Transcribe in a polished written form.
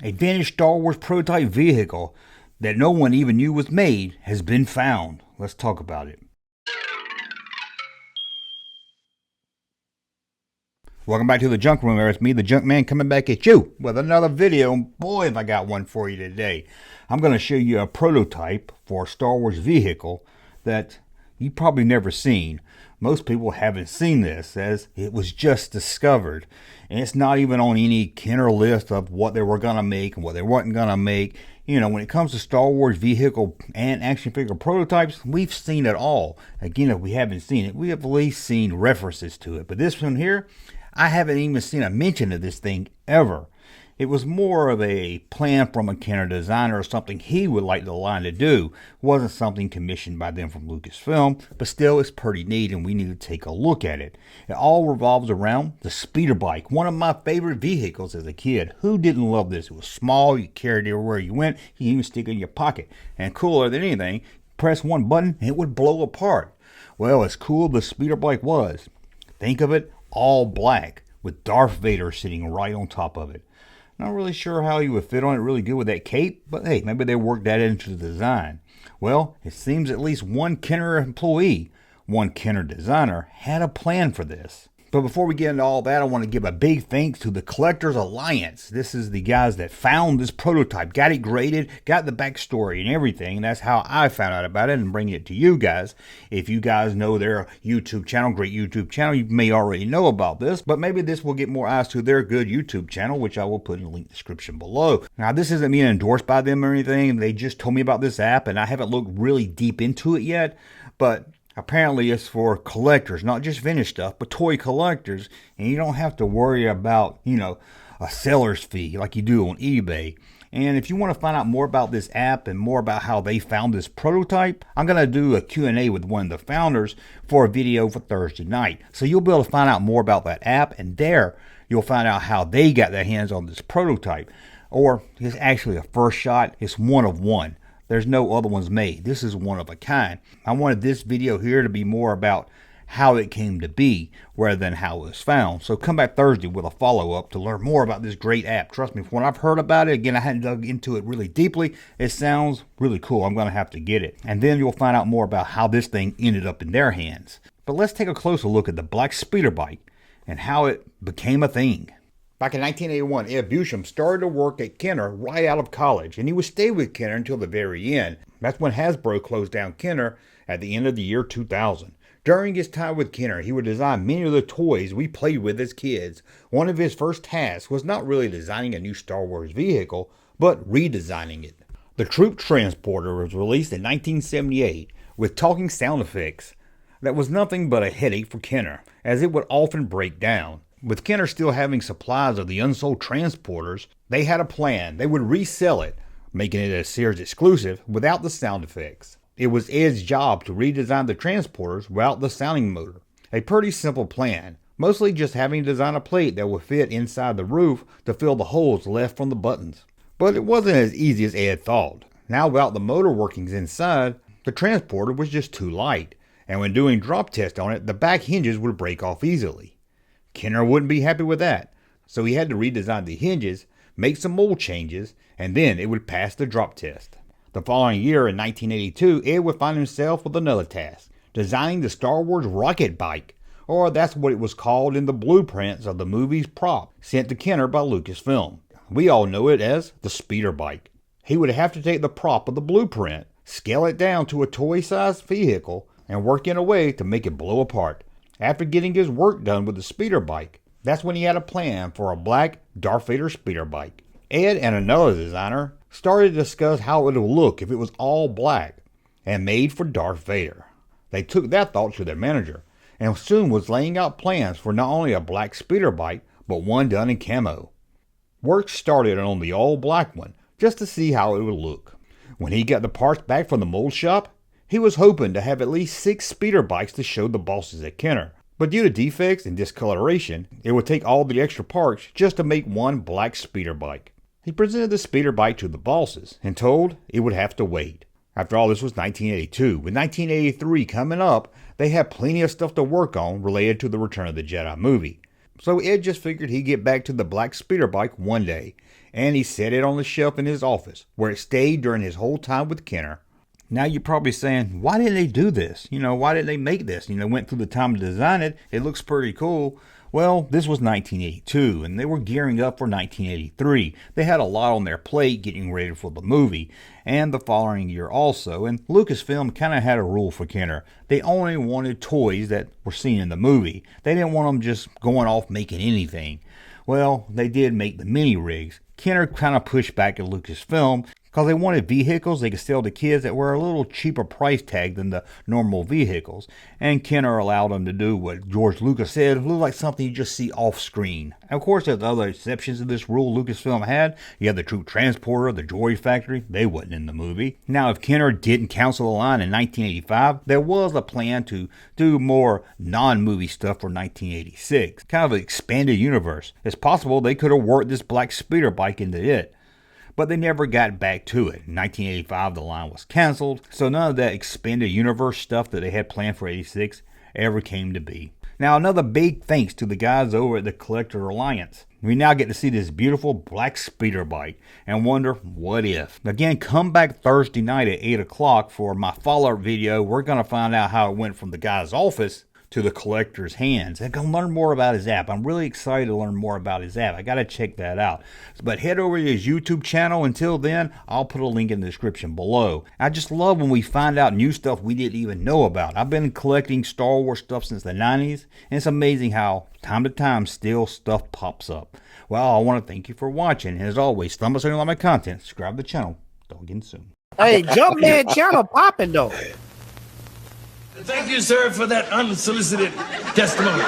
A vanished Star Wars prototype vehicle that no one even knew was made has been found. Let's talk about it. Welcome back to the Junk Room. It's me, the Junk Man, coming back at you with another video. Boy, have I got one for you today. I'm going to show you a prototype for a Star Wars vehicle that you've probably never seen. Most people haven't seen this, as it was just discovered. And it's not even on any Kenner list of what they were going to make and what they weren't going to make. You know, when it comes to Star Wars vehicle and action figure prototypes, we've seen it all. Again, if we haven't seen it, we have at least seen references to it. But this one here, I haven't even seen a mention of this thing ever. It was more of a plan from a Kenner designer or something he would like the line to do. It wasn't something commissioned by them from Lucasfilm, but still it's pretty neat and we need to take a look at it. It all revolves around the speeder bike, one of my favorite vehicles as a kid. Who didn't love this? It was small, you carried it everywhere you went, you can even stick it in your pocket. And cooler than anything, press one button and it would blow apart. Well, as cool the speeder bike was, think of it all black with Darth Vader sitting right on top of it. Not really sure how he would fit on it really good with that cape, but hey, maybe they worked that into the design. Well, it seems at least one Kenner employee, one Kenner designer, had a plan for this. But before we get into all that, I want to give a big thanks to the Collectors Alliance. This is the guys that found this prototype, got it graded, got the backstory and everything. That's how I found out about it and bring it to you guys. If you guys know their YouTube channel, great YouTube channel, you may already know about this. But maybe this will get more eyes to their good YouTube channel, which I will put in the link description below. Now, this isn't being endorsed by them or anything. They just told me about this app, and I haven't looked really deep into it yet. But apparently it's for collectors, not just vintage stuff, but toy collectors. And you don't have to worry about, a seller's fee like you do on eBay. And if you want to find out more about this app and more about how they found this prototype, I'm going to do a Q&A with one of the founders for a video for Thursday night. So you'll be able to find out more about that app, and there you'll find out how they got their hands on this prototype. Or it's actually a first shot. It's one of one. There's no other ones made. This is one of a kind. I wanted this video here to be more about how it came to be rather than how it was found. So come back Thursday with a follow-up to learn more about this great app. Trust me, when I've heard about it, again, I hadn't dug into it really deeply. It sounds really cool. I'm going to have to get it. And then you'll find out more about how this thing ended up in their hands. But let's take a closer look at the black speeder bike and how it became a thing. Back in 1981, Ed Busham started to work at Kenner right out of college, and he would stay with Kenner until the very end. That's when Hasbro closed down Kenner at the end of the year 2000. During his time with Kenner, he would design many of the toys we played with as kids. One of his first tasks was not really designing a new Star Wars vehicle, but redesigning it. The Troop Transporter was released in 1978 with talking sound effects. That was nothing but a headache for Kenner, as it would often break down. With Kenner still having supplies of the unsold transporters, they had a plan. They would resell it, making it a Sears exclusive without the sound effects. It was Ed's job to redesign the transporters without the sounding motor. A pretty simple plan, mostly just having to design a plate that would fit inside the roof to fill the holes left from the buttons. But it wasn't as easy as Ed thought. Now without the motor workings inside, the transporter was just too light, and when doing drop tests on it, the back hinges would break off easily. Kenner wouldn't be happy with that, so he had to redesign the hinges, make some mold changes, and then it would pass the drop test. The following year, in 1982, Ed would find himself with another task, designing the Star Wars rocket bike, or that's what it was called in the blueprints of the movie's prop sent to Kenner by Lucasfilm. We all know it as the speeder bike. He would have to take the prop of the blueprint, scale it down to a toy-sized vehicle, and work in a way to make it blow apart. After getting his work done with the speeder bike, that's when he had a plan for a black Darth Vader speeder bike. Ed and another designer started to discuss how it would look if it was all black and made for Darth Vader. They took that thought to their manager and soon was laying out plans for not only a black speeder bike, but one done in camo. Work started on the all black one just to see how it would look. When he got the parts back from the mold shop, he was hoping to have at least 6 speeder bikes to show the bosses at Kenner. But due to defects and discoloration, it would take all the extra parts just to make one black speeder bike. He presented the speeder bike to the bosses and told it would have to wait. After all, this was 1982. With 1983 coming up, they had plenty of stuff to work on related to the Return of the Jedi movie. So Ed just figured he'd get back to the black speeder bike one day, and he set it on the shelf in his office, where it stayed during his whole time with Kenner. Now you're probably saying, why didn't they do this? Why didn't they make this? Went through the time to design it. It looks pretty cool. Well, this was 1982, and they were gearing up for 1983. They had a lot on their plate getting ready for the movie, and the following year also, and Lucasfilm kind of had a rule for Kenner. They only wanted toys that were seen in the movie. They didn't want them just going off making anything. Well, they did make the mini rigs. Kenner kind of pushed back at Lucasfilm because they wanted vehicles they could sell to kids that were a little cheaper price tag than the normal vehicles. And Kenner allowed them to do what George Lucas said looked like something you just see off screen. Of course, there's other exceptions to this rule Lucasfilm had. You have the Troop Transporter, the Droid Factory. They wasn't in the movie. Now, if Kenner didn't cancel the line in 1985, there was a plan to do more non-movie stuff for 1986. Kind of an expanded universe. It's possible they could have worked this black speeder bike into it. But they never got back to it. In 1985, the line was canceled, so none of that expanded universe stuff that they had planned for 86 ever came to be. Now, another big thanks to the guys over at the Collector Alliance. We now get to see this beautiful black speeder bike and wonder what if. Again, come back Thursday night at 8 o'clock for my follow-up video. We're going to find out how it went from the guy's office to the collector's hands and can learn more about his app. I'm really excited to learn more about his app. I got to check that out. But head over to his YouTube channel. Until then, I'll put a link in the description below. I just love when we find out new stuff we didn't even know about. I've been collecting Star Wars stuff since the 90s, and it's amazing how time to time still stuff pops up. Well, I want to thank you for watching, and as always, thumbs up if you like my content, subscribe to the channel. Talk again soon. Hey, Jumpman channel popping though. Thank you, sir, for that unsolicited testimony.